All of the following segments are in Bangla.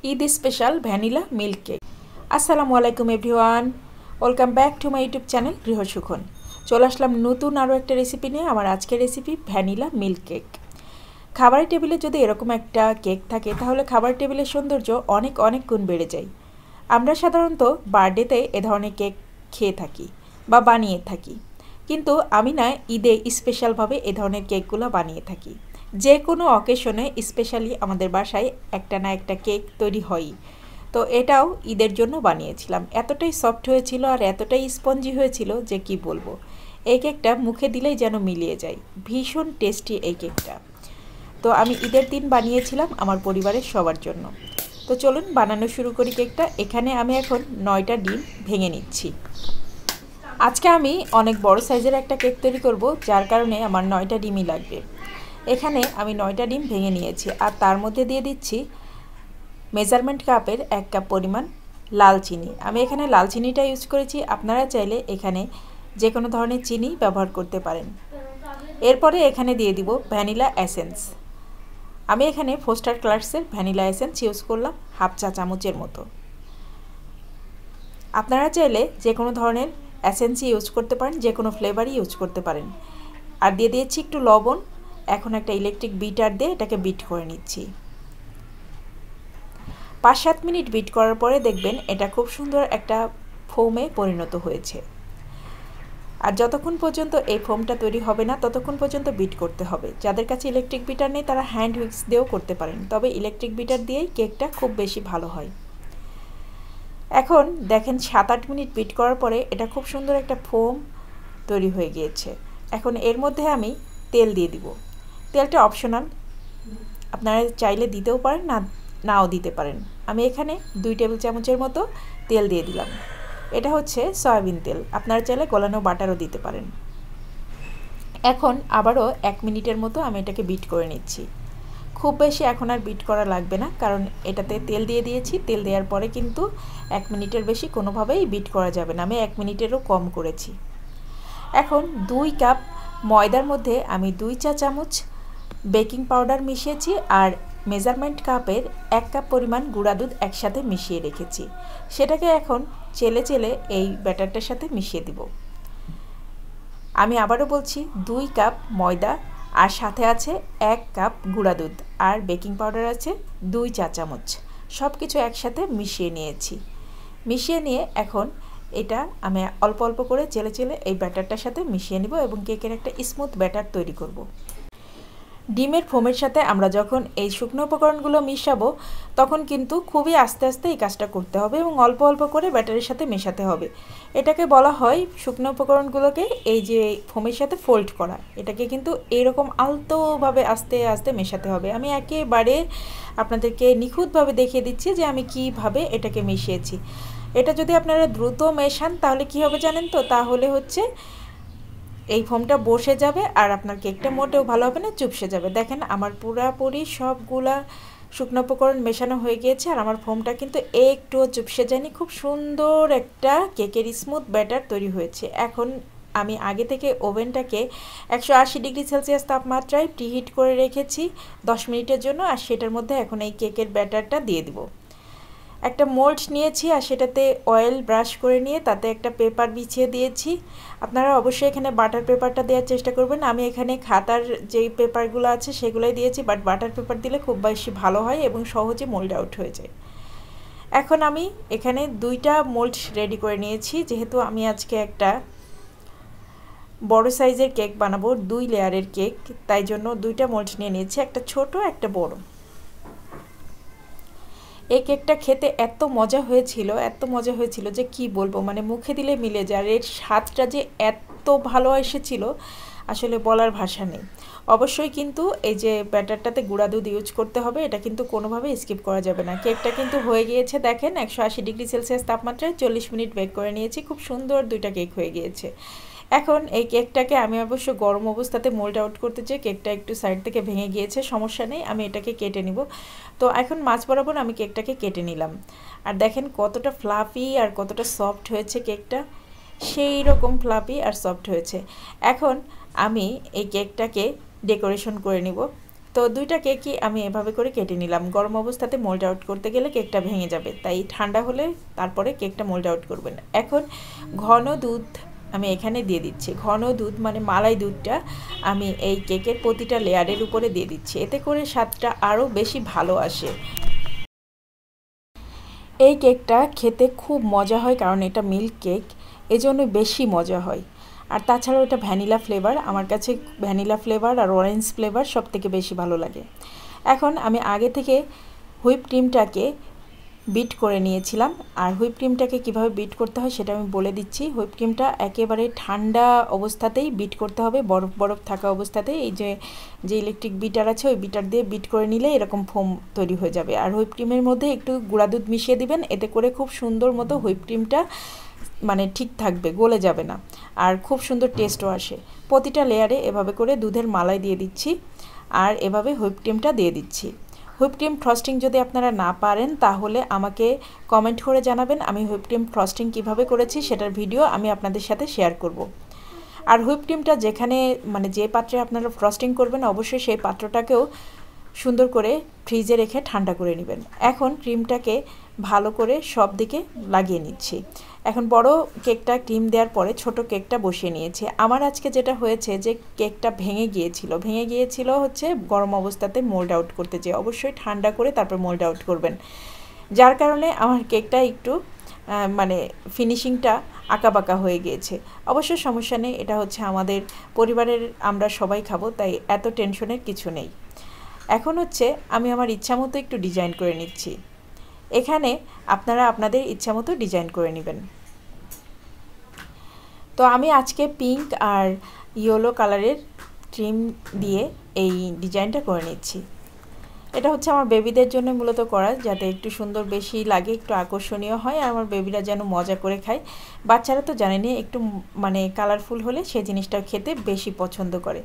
Eid special vanilla milk cake. আসসালামু আলাইকুম everyone, welcome back to my YouTube channel গৃহসুখন। চলে আসলাম নতুন আরও একটা রেসিপি নিয়ে। আমার আজকের রেসিপি ভ্যানিলা মিল্ক কেক। খাবারের টেবিলে যদি এরকম একটা কেক থাকে তাহলে খাবারের টেবিলের সৌন্দর্য অনেক অনেক গুণ বেড়ে যায়। আমরা সাধারণত বার্থডেতে এ ধরনের কেক খেয়ে থাকি বা বানিয়ে থাকি, কিন্তু আমি না ঈদে স্পেশালভাবে এ ধরনের কেকগুলো বানিয়ে থাকি। যে কোনো অকেশনে স্পেশালি আমাদের বাসায় একটা না একটা কেক তৈরি হয়ই। তো এটাও ঈদের জন্য বানিয়েছিলাম। এতটাই সফট হয়েছিল আর এতটাই স্পঞ্জি হয়েছিল যে কি বলবো। এই কেকটা মুখে দিলেই যেন মিলিয়ে যায়। ভীষণ টেস্টি এই কেকটা। তো আমি ঈদের দিন বানিয়েছিলাম আমার পরিবারের সবার জন্য। তো চলুন বানানো শুরু করি কেকটা। এখানে আমি এখন 9টা ডিম ভেঙে নিচ্ছি। আজকে আমি অনেক বড় সাইজের একটা কেক তৈরি করব, যার কারণে আমার 9টা ডিমই লাগবে। এখানে আমি 9টা ডিম ভেঙে নিয়েছি আর তার মধ্যে দিয়ে দিচ্ছি মেজারমেন্ট কাপের 1 কাপ পরিমাণ লাল চিনি। আমি এখানে লাল চিনিটা ইউজ করেছি, আপনারা চাইলে এখানে যে কোনো ধরনের চিনি ব্যবহার করতে পারেন। এরপরে এখানে দিয়ে দিব ভ্যানিলা এসেন্স। আমি এখানে ফোস্টার ক্লার্কসের ভ্যানিলা এসেন্স ইউজ করলাম 1/2 চা চামচের মতো। আপনারা চাইলে যে কোনো ধরনের এসেন্সই ইউজ করতে পারেন, যে কোনো ফ্লেভারই ইউজ করতে পারেন। আর দিয়ে দিয়েছি একটু লবণ। এখন একটা ইলেকট্রিক বিটার দিয়ে এটাকে বিট করে নিচ্ছি। 5-7 মিনিট বিট করার পরে দেখবেন এটা খুব সুন্দর একটা ফোমে পরিণত হয়েছে। আর যতক্ষণ পর্যন্ত এই ফোমটা তৈরি হবে না ততক্ষণ পর্যন্ত বিট করতে হবে। যাদের কাছে ইলেকট্রিক বিটার নেই তারা হ্যান্ড হুইক্স দিয়েও করতে পারেন, তবে ইলেকট্রিক বিটার দিয়েই কেকটা খুব বেশি ভালো হয়। এখন দেখেন 7-8 মিনিট বিট করার পরে এটা খুব সুন্দর একটা ফোম তৈরি হয়ে গিয়েছে। এখন এর মধ্যে আমি তেল দিয়ে দিব। তেলটা অপশনাল, আপনারা চাইলে দিতেও পারেন, নাও দিতে পারেন। আমি এখানে 2 টেবিল চামচের মতো তেল দিয়ে দিলাম। এটা হচ্ছে সয়াবিন তেল, আপনারা চাইলে গলানো বাটারও দিতে পারেন। এখন আবারও 1 মিনিটের মতো আমি এটাকে বিট করে নিচ্ছি। খুব বেশি এখন আর বিট করা লাগবে না, কারণ এটাতে তেল দিয়ে দিয়েছি। তেল দেওয়ার পরে কিন্তু 1 মিনিটের বেশি কোনোভাবেই বিট করা যাবে না। আমি 1 মিনিটেরও কম করেছি। এখন 2 কাপ ময়দার মধ্যে আমি 2 চা চামচ বেকিং পাউডার মিশিয়েছি আর মেজারমেন্ট কাপের 1 কাপ পরিমাণ গুঁড়া দুধ একসাথে মিশিয়ে রেখেছি। সেটাকে এখন চেলে চেলে এই ব্যাটারটার সাথে মিশিয়ে দিব। আমি আবারও বলছি, 2 কাপ ময়দা আর সাথে আছে 1 কাপ গুঁড়া দুধ আর বেকিং পাউডার আছে 2 চা চামচ। সব কিছু একসাথে মিশিয়ে নিয়েছি। মিশিয়ে নিয়ে এখন এটা আমি অল্প অল্প করে চেলে চেলে এই ব্যাটারটার সাথে মিশিয়ে নিব এবং কেকের একটা স্মুথ ব্যাটার তৈরি করব। ডিমের ফোমের সাথে আমরা যখন এই শুকনো উপকরণগুলো মিশাবো তখন কিন্তু খুবই আস্তে আস্তে এই কাজটা করতে হবে এবং অল্প অল্প করে ব্যাটারের সাথে মেশাতে হবে। এটাকে বলা হয় শুকনো উপকরণগুলোকে এই যে ফোমের সাথে ফোল্ড করা। এটাকে কিন্তু এইরকম আলতোভাবে আস্তে আস্তে মেশাতে হবে। আমি একেবারে আপনাদেরকে নিখুঁতভাবে দেখিয়ে দিচ্ছি যে আমি কিভাবে এটাকে মিশিয়েছি। এটা যদি আপনারা দ্রুত মেশান তাহলে কি হবে জানেন তো? তাহলে হচ্ছে এই ফোমটা বসে যাবে আর আপনার কেকটা মোটেও ভালো হবে না, চুপসে যাবে। দেখেন আমার পুরাপুরি সবগুলা শুকনো উপকরণ মেশানো হয়ে গিয়েছে আর আমার ফোমটা কিন্তু একটুও চুপসে যায়নি। খুব সুন্দর একটা কেকের স্মুথ ব্যাটার তৈরি হয়েছে। এখন আমি আগে থেকে ওভেনটাকে 180 ডিগ্রি সেলসিয়াস তাপমাত্রায় প্রিহিট করে রেখেছি 10 মিনিটের জন্য। আর সেটার মধ্যে এখন এই কেকের ব্যাটারটা দিয়ে দিব। একটা মোল্ড নিয়েছি আর সেটাতে অয়েল ব্রাশ করে নিয়ে তাতে একটা পেপার বিছিয়ে দিয়েছি। আপনারা অবশ্যই এখানে বাটার পেপারটা দেওয়ার চেষ্টা করবেন। আমি এখানে খাতার যেই পেপারগুলো আছে সেগুলোই দিয়েছি, বাট বাটার পেপার দিলে খুব বেশি ভালো হয় এবং সহজে মোল্ড আউট হয়ে যায়। এখন আমি এখানে 2টা মোল্ড রেডি করে নিয়েছি। যেহেতু আমি আজকে একটা বড় সাইজের কেক বানাবো, 2 লেয়ারের কেক, তাই জন্য 2টা মোল্ড নিয়ে নিয়েছি, একটা ছোট একটা বড়। এই কেকটা খেতে এত মজা হয়েছিল যে কি বলবো, মানে মুখে দিলে মিলে যায়। আর এর স্বাদটা যে এত ভালো এসেছিল আসলে বলার ভাষা নেই। অবশ্যই কিন্তু এই যে ব্যাটারটাতে গুঁড়া দুধ ইউজ করতে হবে, এটা কিন্তু কোনোভাবে স্কিপ করা যাবে না। কেকটা কিন্তু হয়ে গিয়েছে, দেখেন 180 ডিগ্রি সেলসিয়াস তাপমাত্রায় 40 মিনিট বেক করে নিয়েছি। খুব সুন্দর 2টা কেক হয়ে গিয়েছে। এখন এই কেকটাকে আমি অবশ্য গরম অবস্থাতে মোল্ড আউট করতে চাই। কেকটা একটু সাইড থেকে ভেঙে গিয়েছে, সমস্যা নেই, আমি এটাকে কেটে নিব। তো এখন মাছ বরাবর আমি কেকটাকে কেটে নিলাম। আর দেখেন কতটা ফ্লাফি আর কতটা সফট হয়েছে কেকটা, সেই রকম ফ্লাফি আর সফট হয়েছে। এখন আমি এই কেকটাকে ডেকোরেশন করে নিব। তো দুইটা কেকই আমি এভাবে করে কেটে নিলাম। গরম অবস্থাতে মোল্ড আউট করতে গেলে কেকটা ভেঙে যাবে, তাই ঠান্ডা হলে তারপরে কেকটা মোল্ড আউট করবেন। এখন ঘন দুধ আমি এখানে দিয়ে দিচ্ছি। ঘন দুধ মানে মালাই দুধটা আমি এই কেকের প্রতিটা লেয়ারের উপরে দিয়ে দিচ্ছি, এতে করে স্বাদটা আরও বেশি ভালো আসে। এই কেকটা খেতে খুব মজা হয়, কারণ এটা মিল্ক কেক, এজন্য বেশি মজা হয়। আর তাছাড়াও এটা ভ্যানিলা ফ্লেভার, আমার কাছে ভ্যানিলা ফ্লেভার আর অরেঞ্জ ফ্লেভার সব থেকে বেশি ভালো লাগে। এখন আমি আগে থেকে হুইপ ক্রিমটাকে বিট করে নিয়েছিলাম, আর হুইপ ক্রিমটাকে কীভাবে বিট করতে হয় সেটা আমি বলে দিচ্ছি। হুইপ ক্রিমটা একেবারে ঠান্ডা অবস্থাতেই বিট করতে হবে, বরফ বরফ থাকা অবস্থাতেই। এই যে ইলেকট্রিক বিটার আছে ওই বিটার দিয়ে বিট করে নিলে এরকম ফোম তৈরি হয়ে যাবে। আর হুইপ ক্রিমের মধ্যে একটু গুঁড়া দুধ মিশিয়ে দিবেন, এতে করে খুব সুন্দর মতো হুইপ ক্রিমটা মানে ঠিক থাকবে, গলে যাবে না, আর খুব সুন্দর টেস্টও আসে। প্রতিটা লেয়ারে এভাবে করে দুধের মালাই দিয়ে দিচ্ছি, আর এভাবে হুইপ ক্রিমটা দিয়ে দিচ্ছি। হুইপ ক্রিম ফ্রস্টিং যদি আপনারা না পারেন তাহলে আমাকে কমেন্ট করে জানাবেন, আমি হুইপ ক্রিম ফ্রস্টিং কীভাবে করেছি সেটার ভিডিও আমি আপনাদের সাথে শেয়ার করব। আর হুইপ ক্রিমটা যেখানে মানে যে পাত্রে আপনারা ফ্রস্টিং করবেন অবশ্যই সেই পাত্রটাকেও সুন্দর করে ফ্রিজে রেখে ঠান্ডা করে নেবেন। এখন ক্রিমটাকে ভালো করে সব দিকে লাগিয়ে নিচ্ছি। এখন বড় কেকটা ক্রিম দেওয়ার পরে ছোট কেকটা বসিয়ে নিয়েছি। আমার আজকে যেটা হয়েছে যে কেকটা ভেঙে গিয়েছিল হচ্ছে গরম অবস্থাতে মোল্ড আউট করতে যেয়ে। অবশ্যই ঠান্ডা করে তারপর মোল্ড আউট করবেন, যার কারণে আমার কেকটা একটু মানে ফিনিশিংটা আঁকাবাঁকা হয়ে গিয়েছে। অবশ্য সমস্যা নেই, এটা হচ্ছে আমাদের পরিবারের আমরা সবাই খাবো, তাই এত টেনশনের কিছু নেই। এখন হচ্ছে আমি আমার ইচ্ছা মতো একটু ডিজাইন করে নিচ্ছি। এখানে আপনারা আপনাদের ইচ্ছা মতো ডিজাইন করে নেবেন। তো আমি আজকে পিঙ্ক আর ইয়েলো কালারের ক্রিম দিয়ে এই ডিজাইনটা করে নিচ্ছি। এটা হচ্ছে আমার বেবিদের জন্য মূলত করা, যাতে একটু সুন্দর বেশি লাগে, একটু আকর্ষণীয় হয়, আর আমার বেবিরা যেন মজা করে খায়। বাচ্চারা তো জানেনি একটু মানে কালারফুল হলে সেই জিনিসটা খেতে বেশি পছন্দ করে,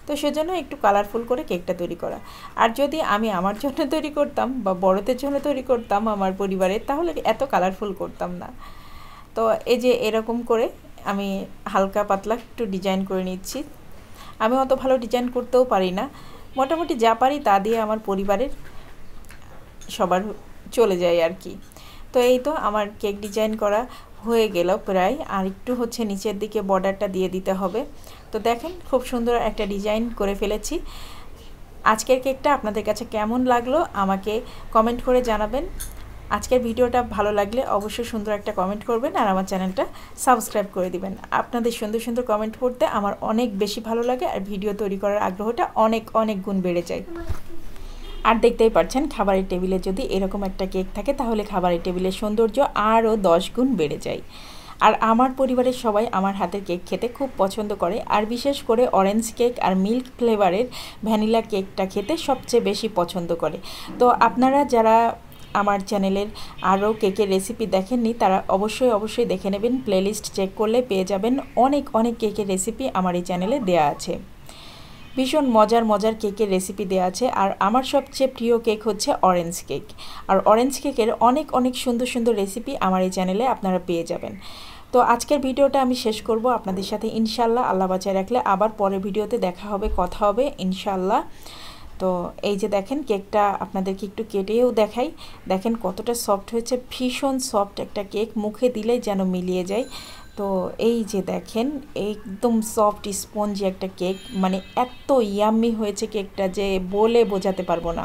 তো সেজন্য একটু কালারফুল করে কেকটা তৈরি করা। আর যদি আমি আমার জন্য তৈরি করতাম বা বড়দের জন্য তৈরি করতাম আমার পরিবারের, তাহলে এত কালারফুল করতাম না। তো এই যে এরকম করে আমি হালকা পাতলা একটু ডিজাইন করে নিচ্ছি। আমি অত ভালো ডিজাইন করতেও পারি না, মোটামুটি যা পারি তা দিয়ে আমার পরিবারের সবার চলে যায় আর কি। তো এই তো আমার কেক ডিজাইন করা হয়ে গেল প্রায়, আর একটু হচ্ছে নিচের দিকে বর্ডারটা দিয়ে দিতে হবে। তো দেখেন খুব সুন্দর একটা ডিজাইন করে ফেলেছি। আজকের কেকটা আপনাদের কাছে কেমন লাগলো আমাকে কমেন্ট করে জানাবেন। আজকের ভিডিওটা ভালো লাগলে অবশ্যই সুন্দর একটা কমেন্ট করবেন, আর আমার চ্যানেলটা সাবস্ক্রাইব করে দিবেন। আপনাদের সুন্দর সুন্দর কমেন্ট পড়তে আমার অনেক বেশি ভালো লাগে, আর ভিডিও তৈরি করার আগ্রহটা অনেক অনেক গুণ বেড়ে যায়। আর দেখতেই পাচ্ছেন খাবারের টেবিলে যদি এরকম একটা কেক থাকে তাহলে খাবারের টেবিলের সৌন্দর্য আরও 10 গুণ বেড়ে যায়। আর আমার পরিবারের সবাই আমার হাতের কেক খেতে খুব পছন্দ করে, আর বিশেষ করে অরেঞ্জ কেক আর মিল্ক ফ্লেভারের ভ্যানিলা কেকটা খেতে সবচেয়ে বেশি পছন্দ করে। তো আপনারা যারা আমার চ্যানেলের আরও কেকের রেসিপি দেখেননি তারা অবশ্যই দেখে নেবেন। প্লেলিস্ট চেক করলে পেয়ে যাবেন অনেক অনেক কেকের রেসিপি আমার এই চ্যানেলে দেয়া আছে। ভীষণ মজার কেকের রেসিপি দেওয়া আছে। আর আমার সবচেয়ে প্রিয় কেক হচ্ছে অরেঞ্জ কেক, আর অরেঞ্জ কেকের অনেক সুন্দর সুন্দর রেসিপি আমার এই চ্যানেলে আপনারা পেয়ে যাবেন। তো আজকের ভিডিওটা আমি শেষ করব আপনাদের সাথে ইনশাল্লাহ। আল্লাহ বাঁচায় রাখলে আবার পরের ভিডিওতে দেখা হবে, কথা হবে ইনশাল্লাহ। তো এই যে দেখেন কেকটা আপনাদেরকে একটু কেটেও দেখাই, দেখেন কতটা সফট হয়েছে, ভীষণ সফট একটা কেক, মুখে দিলেই যেন মিলিয়ে যায়। তো এই যে দেখেন একদম সফট স্পঞ্জি একটা কেক, মানে এত ইয়াম্মি হয়েছে কেকটা যে বলে বোঝাতে পারবো না।